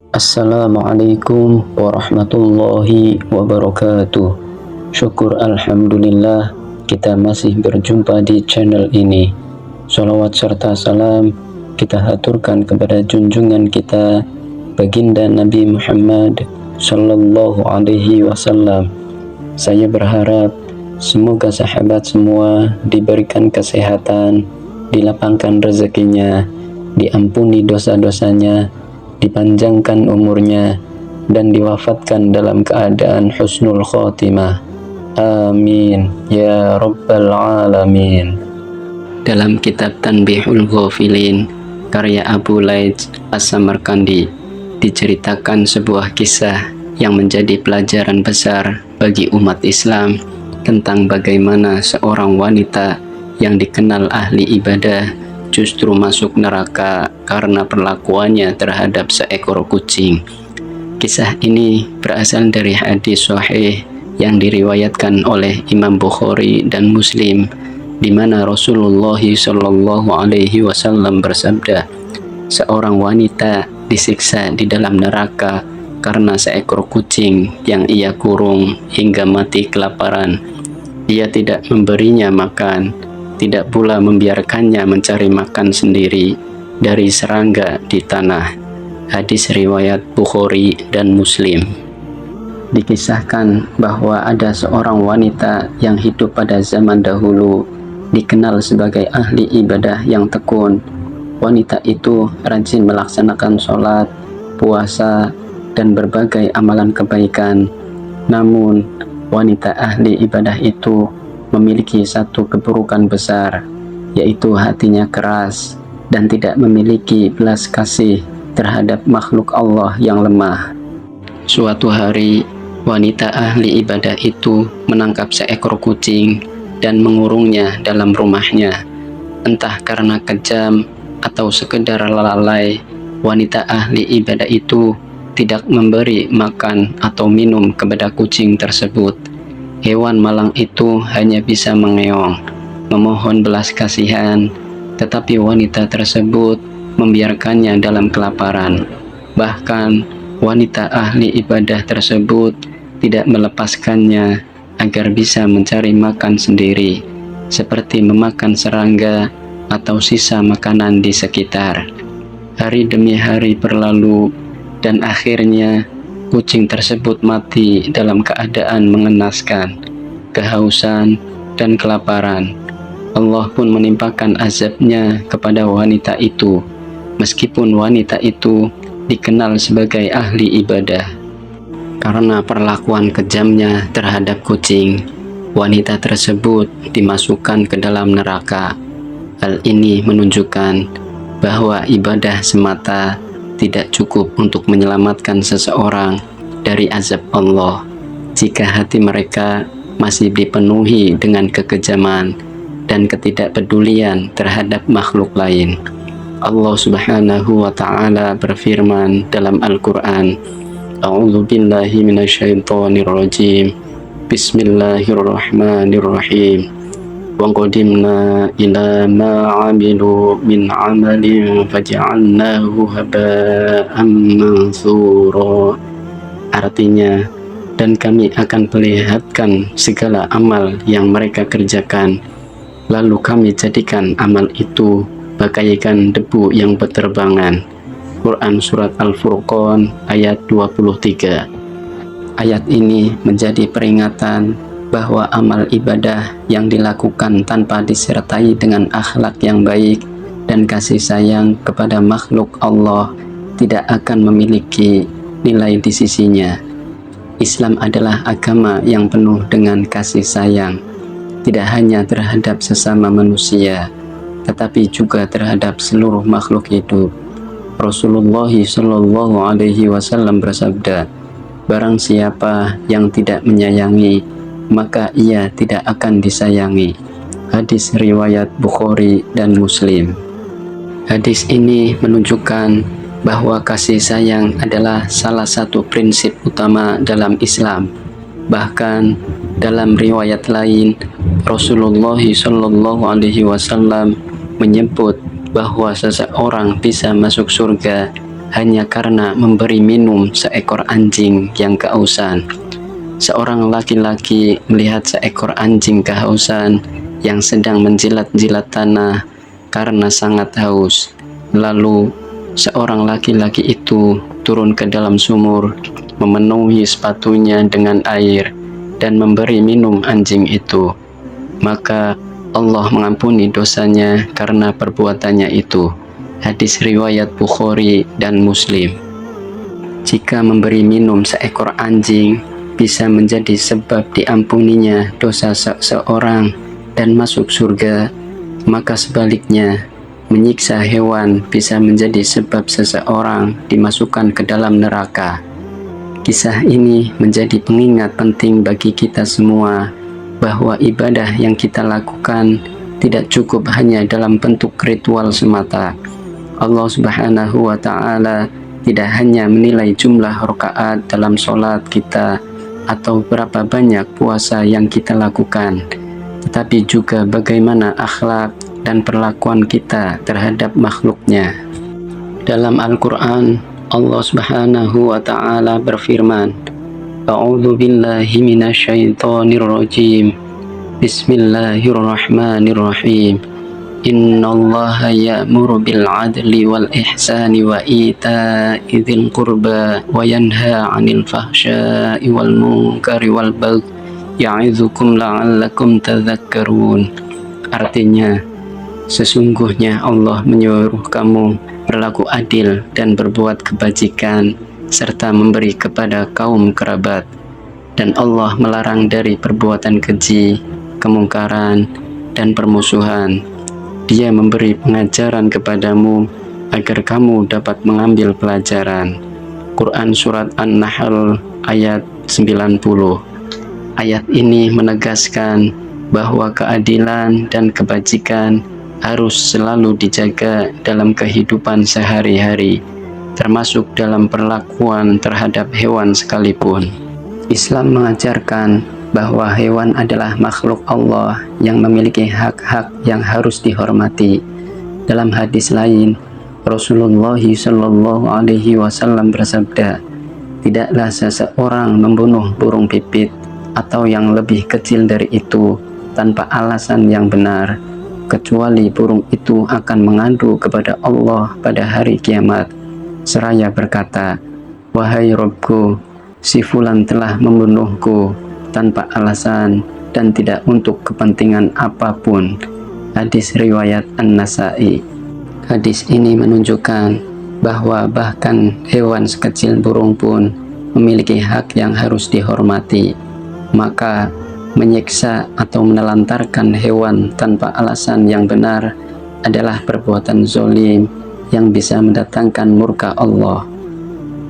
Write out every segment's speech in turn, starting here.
Assalamualaikum warahmatullahi wabarakatuh. Syukur alhamdulillah kita masih berjumpa di channel ini. Salawat serta salam kita haturkan kepada junjungan kita baginda Nabi Muhammad sallallahu alaihi wasallam. Saya berharap semoga sahabat semua diberikan kesehatan, dilapangkan rezekinya, diampuni dosa-dosanya, dipanjangkan umurnya, dan diwafatkan dalam keadaan husnul khotimah. Amin ya rabbal alamin. Dalam kitab Tanbihul Ghafilin karya Abu Laits As-Samarkandi diceritakan sebuah kisah yang menjadi pelajaran besar bagi umat Islam tentang bagaimana seorang wanita yang dikenal ahli ibadah justru masuk neraka karena perlakuannya terhadap seekor kucing. Kisah ini berasal dari hadis sahih yang diriwayatkan oleh Imam Bukhari dan Muslim, di mana Rasulullah Shallallahu Alaihi Wasallam bersabda, seorang wanita disiksa di dalam neraka karena seekor kucing yang ia kurung hingga mati kelaparan. Ia tidak memberinya makan, tidak pula membiarkannya mencari makan sendiri dari serangga di tanah. Hadis riwayat Bukhari dan Muslim. Dikisahkan bahwa ada seorang wanita yang hidup pada zaman dahulu, dikenal sebagai ahli ibadah yang tekun. Wanita itu rajin melaksanakan sholat, puasa, dan berbagai amalan kebaikan. Namun, wanita ahli ibadah itu memiliki satu keburukan besar, yaitu hatinya keras dan tidak memiliki belas kasih terhadap makhluk Allah yang lemah. Suatu hari, wanita ahli ibadah itu menangkap seekor kucing dan mengurungnya dalam rumahnya. Entah karena kejam atau sekedar lalai, wanita ahli ibadah itu tidak memberi makan atau minum kepada kucing tersebut. Hewan malang itu hanya bisa mengeong, memohon belas kasihan, tetapi wanita tersebut membiarkannya dalam kelaparan. Bahkan, wanita ahli ibadah tersebut tidak melepaskannya agar bisa mencari makan sendiri, seperti memakan serangga atau sisa makanan di sekitar. Hari demi hari berlalu, dan akhirnya kucing tersebut mati dalam keadaan mengenaskan, kehausan, dan kelaparan. Allah pun menimpakan azabnya kepada wanita itu, meskipun wanita itu dikenal sebagai ahli ibadah. Karena perlakuan kejamnya terhadap kucing, wanita tersebut dimasukkan ke dalam neraka. Hal ini menunjukkan bahwa ibadah semata tidak cukup untuk menyelamatkan seseorang dari azab Allah jika hati mereka masih dipenuhi dengan kekejaman dan ketidakpedulian terhadap makhluk lain. Allah Subhanahu wa ta'ala berfirman dalam Al-Quran, A'udzu billahi minasyaitonir rajim. Bismillahirrahmanirrahim. Wa qadimna ila ma 'amilu min 'amalin faj'alnahu haba'an mansura. Artinya, dan kami akan perlihatkan segala amal yang mereka kerjakan, lalu kami jadikan amal itu bagaikan debu yang berterbangan. Quran Surat Al-Furqan ayat 23. Ayat ini menjadi peringatan bahwa amal ibadah yang dilakukan tanpa disertai dengan akhlak yang baik dan kasih sayang kepada makhluk Allah tidak akan memiliki nilai di sisinya. Islam adalah agama yang penuh dengan kasih sayang, tidak hanya terhadap sesama manusia, tetapi juga terhadap seluruh makhluk hidup. Rasulullah Shallallahu Alaihi Wasallam bersabda, barang siapa yang tidak menyayangi, maka ia tidak akan disayangi. Hadis riwayat Bukhari dan Muslim. Hadis ini menunjukkan bahwa kasih sayang adalah salah satu prinsip utama dalam Islam. Bahkan dalam riwayat lain, Rasulullah Shallallahu Alaihi Wasallam menyebut bahwa seseorang bisa masuk surga hanya karena memberi minum seekor anjing yang kehausan. Seorang laki-laki melihat seekor anjing kehausan yang sedang menjilat-jilat tanah karena sangat haus. Lalu seorang laki-laki itu turun ke dalam sumur, memenuhi sepatunya dengan air dan memberi minum anjing itu. Maka Allah mengampuni dosanya karena perbuatannya itu. Hadis riwayat Bukhari dan Muslim. Jika memberi minum seekor anjing bisa menjadi sebab diampuninya dosa seseorang dan masuk surga, maka sebaliknya menyiksa hewan bisa menjadi sebab seseorang dimasukkan ke dalam neraka. Kisah ini menjadi pengingat penting bagi kita semua bahwa ibadah yang kita lakukan tidak cukup hanya dalam bentuk ritual semata. Allah Subhanahu wa Ta'ala tidak hanya menilai jumlah rakaat dalam sholat kita atau berapa banyak puasa yang kita lakukan, tetapi juga bagaimana akhlak dan perlakuan kita terhadap makhluknya. Dalam Al-Quran, Allah Subhanahu wa Ta'ala berfirman, A'udzu billahi minasyaitonir rajim. Bismillahirrahmanirrahim. Innallaha ya'muru bil 'adli wal ihsani wa ita'i dzil qurba wa yanha 'anil fahsya'i wal munkari wal baghi ya'idzukum la'allakum tadhakkarun. Artinya, sesungguhnya Allah menyuruh kamu berlaku adil dan berbuat kebajikan serta memberi kepada kaum kerabat, dan Allah melarang dari perbuatan keji, kemungkaran, dan permusuhan. Dia memberi pengajaran kepadamu agar kamu dapat mengambil pelajaran. Quran Surat An-Nahl ayat 90. Ayat ini menegaskan bahwa keadilan dan kebajikan harus selalu dijaga dalam kehidupan sehari-hari, termasuk dalam perlakuan terhadap hewan sekalipun. Islam mengajarkan bahwa hewan adalah makhluk Allah yang memiliki hak-hak yang harus dihormati. Dalam hadis lain, Rasulullah Shallallahu Alaihi Wasallam bersabda, tidaklah seseorang membunuh burung pipit atau yang lebih kecil dari itu tanpa alasan yang benar, kecuali burung itu akan mengadu kepada Allah pada hari kiamat, seraya berkata, wahai Robku, si fulan telah membunuhku tanpa alasan dan tidak untuk kepentingan apapun. Hadis riwayat An-Nasa'i. Hadis ini menunjukkan bahwa bahkan hewan sekecil burung pun memiliki hak yang harus dihormati. Maka menyiksa atau menelantarkan hewan tanpa alasan yang benar adalah perbuatan zalim yang bisa mendatangkan murka Allah.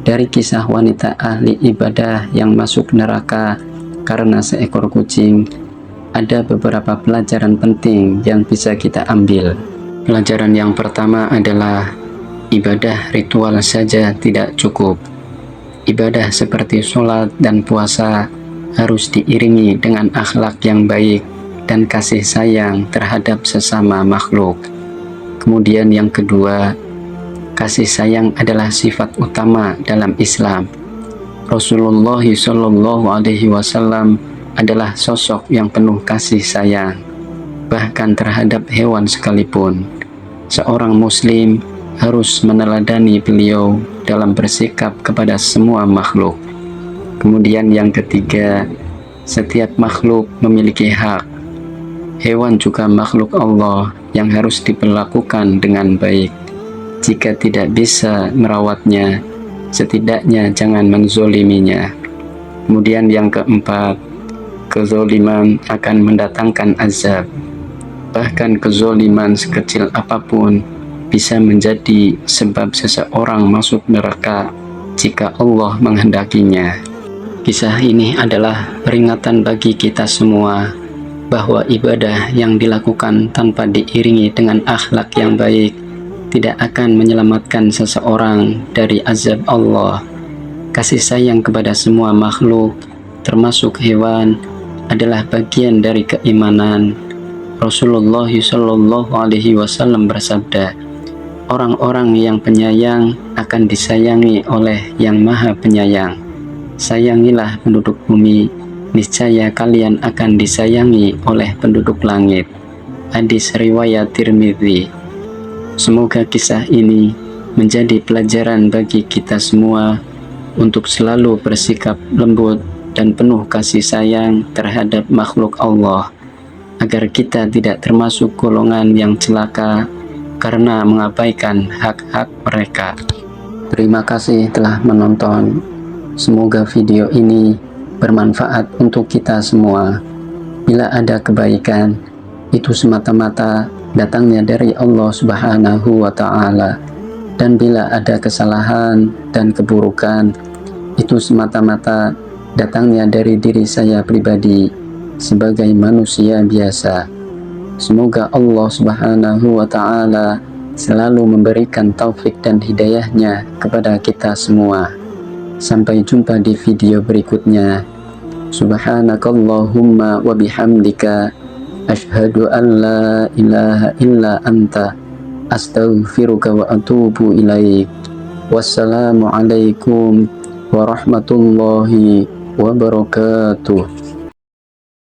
Dari kisah wanita ahli ibadah yang masuk neraka karena seekor kucing, ada beberapa pelajaran penting yang bisa kita ambil. Pelajaran yang pertama adalah ibadah ritual saja tidak cukup. Ibadah seperti sholat dan puasa harus diiringi dengan akhlak yang baik dan kasih sayang terhadap sesama makhluk. Kemudian yang kedua, kasih sayang adalah sifat utama dalam Islam. Rasulullah Shallallahu Alaihi Wasallam adalah sosok yang penuh kasih sayang, bahkan terhadap hewan sekalipun. Seorang muslim harus meneladani beliau dalam bersikap kepada semua makhluk. Kemudian yang ketiga, setiap makhluk memiliki hak. Hewan juga makhluk Allah yang harus diperlakukan dengan baik. Jika tidak bisa merawatnya, setidaknya jangan menzoliminya. Kemudian yang keempat, kezoliman akan mendatangkan azab. Bahkan kezoliman sekecil apapun bisa menjadi sebab seseorang masuk neraka jika Allah menghendakinya. Kisah ini adalah peringatan bagi kita semua bahwa ibadah yang dilakukan tanpa diiringi dengan akhlak yang baik tidak akan menyelamatkan seseorang dari azab Allah. Kasih sayang kepada semua makhluk, termasuk hewan, adalah bagian dari keimanan. Rasulullah Shallallahu Alaihi Wasallam bersabda, Orang-orang yang penyayang akan disayangi oleh Yang Maha Penyayang. Sayangilah penduduk bumi, niscaya kalian akan disayangi oleh penduduk langit. Hadis riwayat Tirmidzi. Semoga kisah ini menjadi pelajaran bagi kita semua untuk selalu bersikap lembut dan penuh kasih sayang terhadap makhluk Allah, agar kita tidak termasuk golongan yang celaka karena mengabaikan hak-hak mereka. Terima kasih telah menonton. Semoga video ini bermanfaat untuk kita semua. Bila ada kebaikan, itu semata-mata datangnya dari Allah Subhanahu wa Ta'ala, dan bila ada kesalahan dan keburukan, itu semata-mata datangnya dari diri saya pribadi sebagai manusia biasa. Semoga Allah Subhanahu wa Ta'ala selalu memberikan taufik dan hidayahnya kepada kita semua. Sampai jumpa di video berikutnya. Subhanakallahumma wa bihamdika, asyhadu an la ilaha illa anta, astaghfiruka wa atubu ilaik. Wassalamualaikum warahmatullahi wabarakatuh.